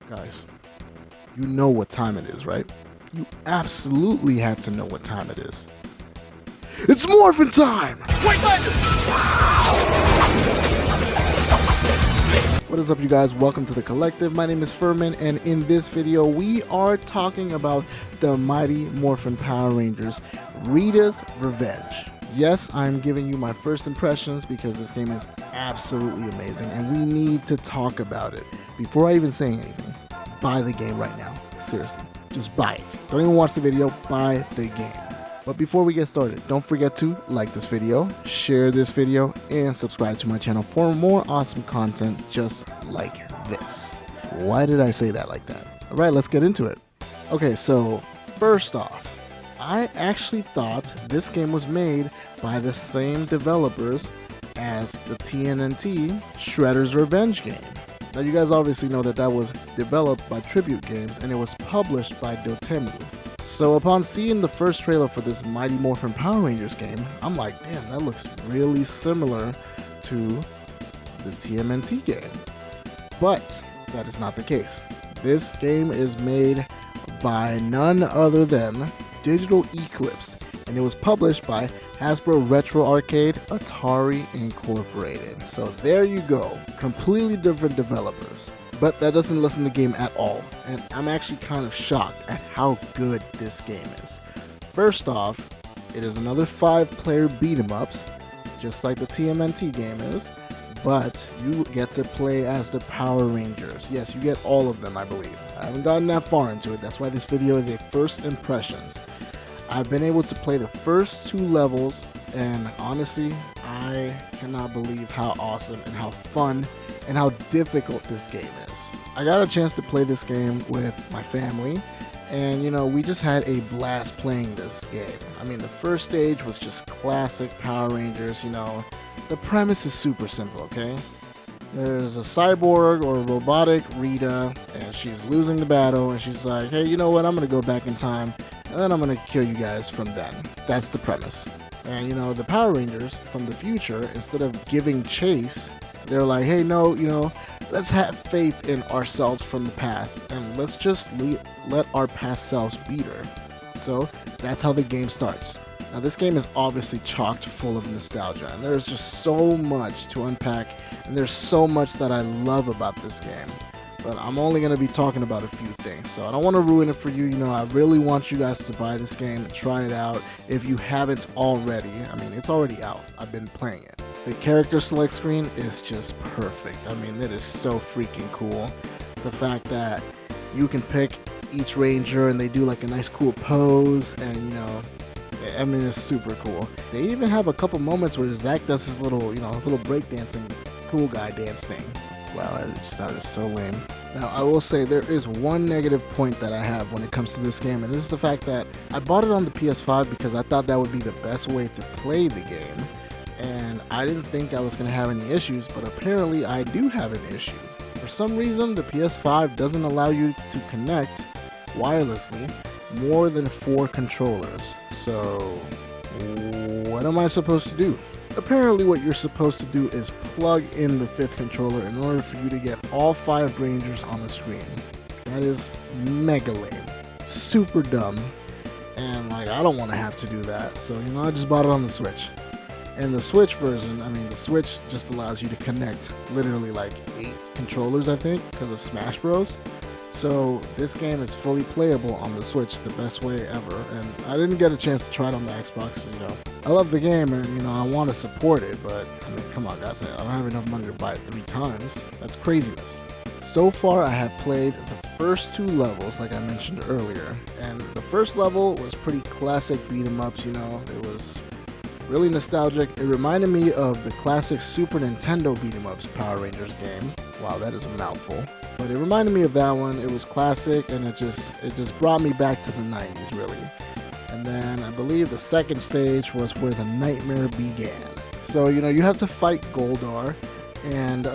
Guys, you know what time it is, right? You absolutely had to know what time it is. It's Morphin time! Wait, legend! What is up, you guys? Welcome to the collective. My name is Furman, and in this video we are talking about the Mighty Morphin Power Rangers Rita's Revenge. Yes, I'm giving you my first impressions because this game is absolutely amazing and we need to talk about it. Before I even say anything, buy the game right now. Seriously, just buy it. Don't even watch the video, buy the game. But before we get started, don't forget to like this video, share this video, and subscribe to my channel for more awesome content just like this. Why did I say that like that? All right, let's get into it. Okay, so first off, I actually thought this game was made by the same developers as the TNT Shredder's Revenge game. Now you guys obviously know that was developed by Tribute Games and it was published by Dotemu. So upon seeing the first trailer for this Mighty Morphin Power Rangers game, I'm like, damn, that looks really similar to the TMNT game. But that is not the case. This game is made by none other than Digital Eclipse, and it was published by Hasbro Retro Arcade Atari Incorporated. So there you go, completely different developers. But that doesn't lessen the game at all, and I'm actually kind of shocked at how good this game is. First off, it is another 5-player beat-em-ups, just like the TMNT game is, but you get to play as the Power Rangers. Yes, you get all of them, I believe. I haven't gotten that far into it, that's why this video is a first impressions. I've been able to play the first 2 levels, and honestly, I cannot believe how awesome and how fun and how difficult this game is. I got a chance to play this game with my family, and you know, we just had a blast playing this game. I mean, the first stage was just classic Power Rangers. You know, the premise is super simple, okay? There's a cyborg or robotic Rita, and she's losing the battle, and she's like, hey, you know what, I'm gonna go back in time, and then I'm gonna kill you guys from then. That's the premise. And you know, the Power Rangers from the future, instead of giving chase, they're like, hey, no, you know, let's have faith in ourselves from the past and let's just let our past selves beat her. So that's how the game starts. Now this game is obviously chocked full of nostalgia and there's just so much to unpack and there's so much that I love about this game. But I'm only going to be talking about a few things, so I don't want to ruin it for you. You know, I really want you guys to buy this game and try it out if you haven't already. I mean, it's already out. I've been playing it. The character select screen is just perfect. I mean, it is so freaking cool. The fact that you can pick each ranger and they do like a nice cool pose, and you know, I mean, it's super cool. They even have a couple moments where Zach does his little, you know, his little breakdancing cool guy dance thing. Wow, that just sounded so lame. Now, I will say there is one negative point that I have when it comes to this game, and this is the fact that I bought it on the PS5 because I thought that would be the best way to play the game, and I didn't think I was going to have any issues, but apparently I do have an issue. For some reason, the PS5 doesn't allow you to connect wirelessly more than 4 controllers. So, what am I supposed to do? Apparently what you're supposed to do is plug in the 5th controller in order for you to get all 5 Rangers on the screen. That is mega lame. Super dumb. And like, I don't want to have to do that. So, you know, I just bought it on the Switch. And the Switch version, I mean, the Switch just allows you to connect literally like 8 controllers, I think, because of Smash Bros. So this game is fully playable on the Switch the best way ever, and I didn't get a chance to try it on the Xbox. You know, I love the game and you know I want to support it, but I mean, come on guys, I don't have enough money to buy it 3 times. That's craziness. So far I have played the first 2 levels like I mentioned earlier, and the first level was pretty classic beat 'em ups. You know, it was really nostalgic. It reminded me of the classic Super Nintendo beat 'em ups Power Rangers game. Wow, that is a mouthful. But it reminded me of that one. It was classic and it just brought me back to the 90s really. And then I believe the second stage was where the nightmare began. So you know, you have to fight Goldar and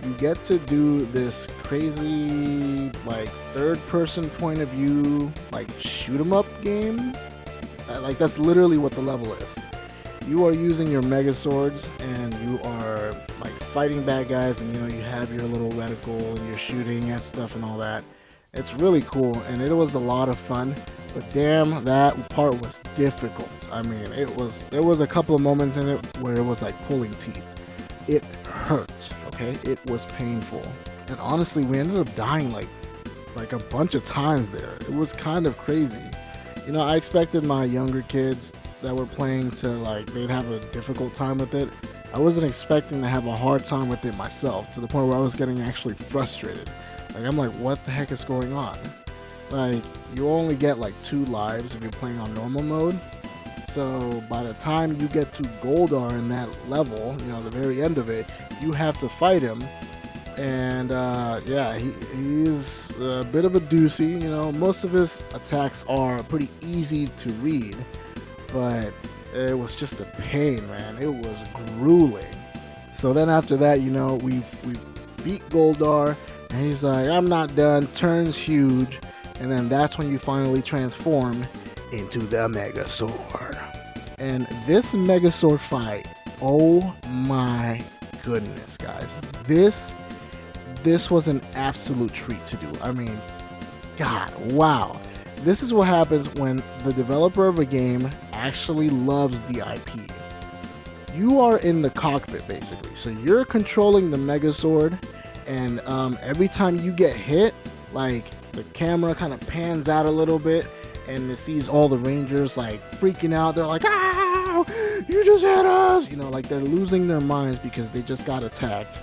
you get to do this crazy like 3rd person point of view like shoot 'em up game. Like that's literally what the level is. you are using your mega swords and you are like fighting bad guys, and you have your little reticle and you're shooting at stuff and all that. It's really cool, and it was a lot of fun. But damn, that part was difficult. I mean, there was a couple of moments in it where it was like pulling teeth. It hurt, okay? It was painful. And honestly, we ended up dying like a bunch of times there. It was kind of crazy. I expected my younger kids that were playing to they'd have a difficult time with it. I wasn't expecting to have a hard time with it myself, to the point where I was getting actually frustrated. I'm like, what the heck is going on? You only get 2 lives if you're playing on normal mode. So by the time you get to Goldar in that level, the very end of it, you have to fight him. And yeah, he's a bit of a doozy. Most of his attacks are pretty easy to read, but it was just a pain, man. It was grueling. So then after that, we beat Goldar, and he's like, I'm not done, turns huge, and then that's when you finally transform into the Mega Sword. And this Mega Sword fight, oh my goodness, guys. This was an absolute treat to do. I mean, God, wow. This is what happens when the developer of a game actually loves the IP. You are in the cockpit, basically. So you're controlling the Mega Sword, and every time you get hit, the camera kind of pans out a little bit, and it sees all the Rangers freaking out. They're like, "Ow! You just hit us!" They're losing their minds because they just got attacked.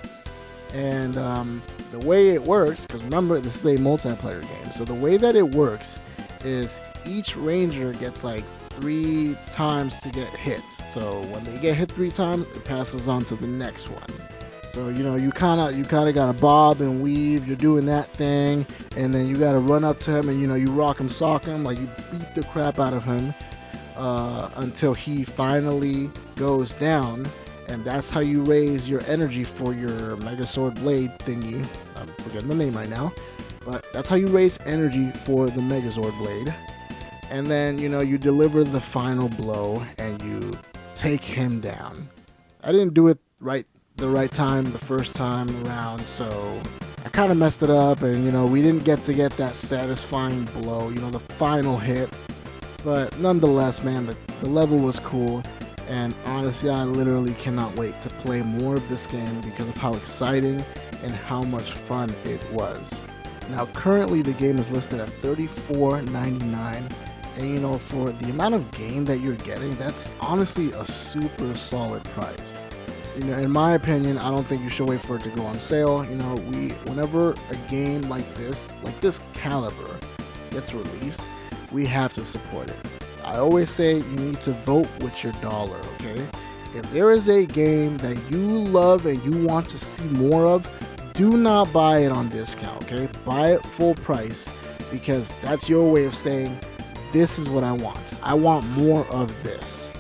And the way it works, because remember, this is a multiplayer game, so the way that it works is each Ranger gets 3 times to get hit. So when they get hit 3 times, it passes on to the next one. So you kind of gotta bob and weave. You're doing that thing, and then you gotta run up to him, and you rock him, sock him, you beat the crap out of him until he finally goes down. And that's how you raise your energy for your Mega Sword Blade thingy. I'm forgetting the name right now. But that's how you raise energy for the Mega Sword Blade. And then, you deliver the final blow and you take him down. I didn't do it the right time the first time around, so I kind of messed it up. And, we didn't get that satisfying blow, the final hit. But nonetheless, man, the level was cool. And honestly, I literally cannot wait to play more of this game because of how exciting and how much fun it was. Now, currently the game is listed at $34.99, and for the amount of game that you're getting, that's honestly a super solid price. In my opinion, I don't think you should wait for it to go on sale. Whenever a game like this caliber gets released, we have to support it. I always say you need to vote with your dollar, okay? If there is a game that you love and you want to see more of, do not buy it on discount, okay? Buy it full price, because that's your way of saying, this is what I want. I want more of this.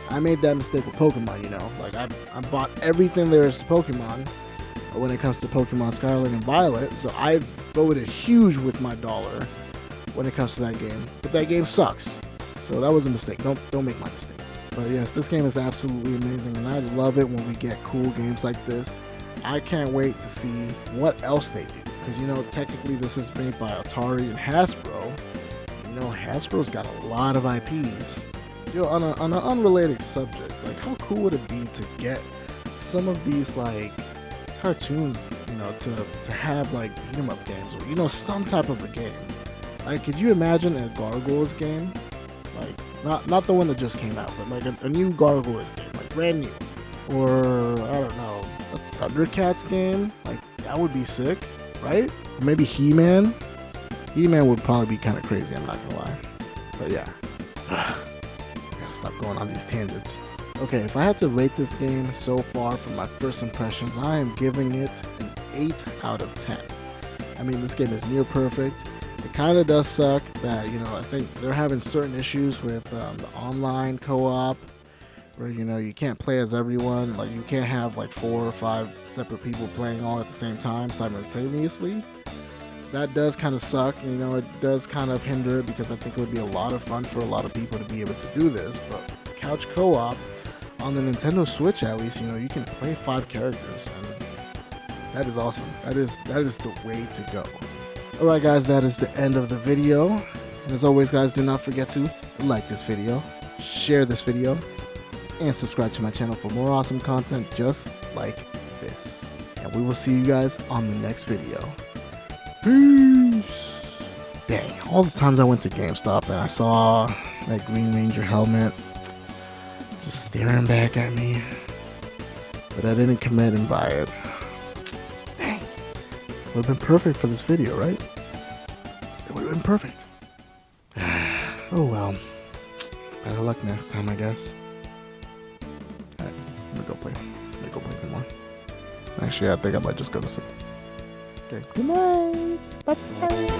I made that mistake with Pokemon, I bought everything there is to Pokemon when it comes to Pokemon Scarlet and Violet, so I voted huge with my dollar when it comes to that game. But that game sucks. So that was a mistake. Don't make my mistake. But yes, this game is absolutely amazing, and I love it when we get cool games like this. I can't wait to see what else they do, because technically this is made by Atari and Hasbro. Hasbro's got a lot of IPs. On an unrelated subject, how cool would it be to get some of these cartoons, to have beatemup games, or some type of a game. Could you imagine a Gargoyles game? Not the one that just came out, but a new Gargoyles game, brand new. Or, I don't know, a Thundercats game? That would be sick, right? Or maybe He-Man? He-Man would probably be kind of crazy, I'm not gonna lie. But yeah. I gotta stop going on these tangents. Okay, if I had to rate this game so far from my first impressions, I am giving it an 8 out of 10. I mean, this game is near perfect. It kind of does suck that, I think they're having certain issues with the online co-op where, you can't play as everyone. You can't have 4 or 5 separate people playing all at the same time simultaneously. That does kind of suck. It does kind of hinder it, because I think it would be a lot of fun for a lot of people to be able to do this. But couch co-op, on the Nintendo Switch, at least, you know, you can play 5 characters, and that is awesome. That is the way to go. Alright guys, that is the end of the video. And as always guys, do not forget to like this video, share this video, and subscribe to my channel for more awesome content just like this. And we will see you guys on the next video. Peace! Dang, all the times I went to GameStop and I saw that Green Ranger helmet just staring back at me, but I didn't commit and buy it. Dang, would have been perfect for this video, right? It would have been perfect. Oh well, better luck next time, I guess. Alright, let me go play some more. Actually, I think I might just go to sleep. Okay, good night. Bye-bye.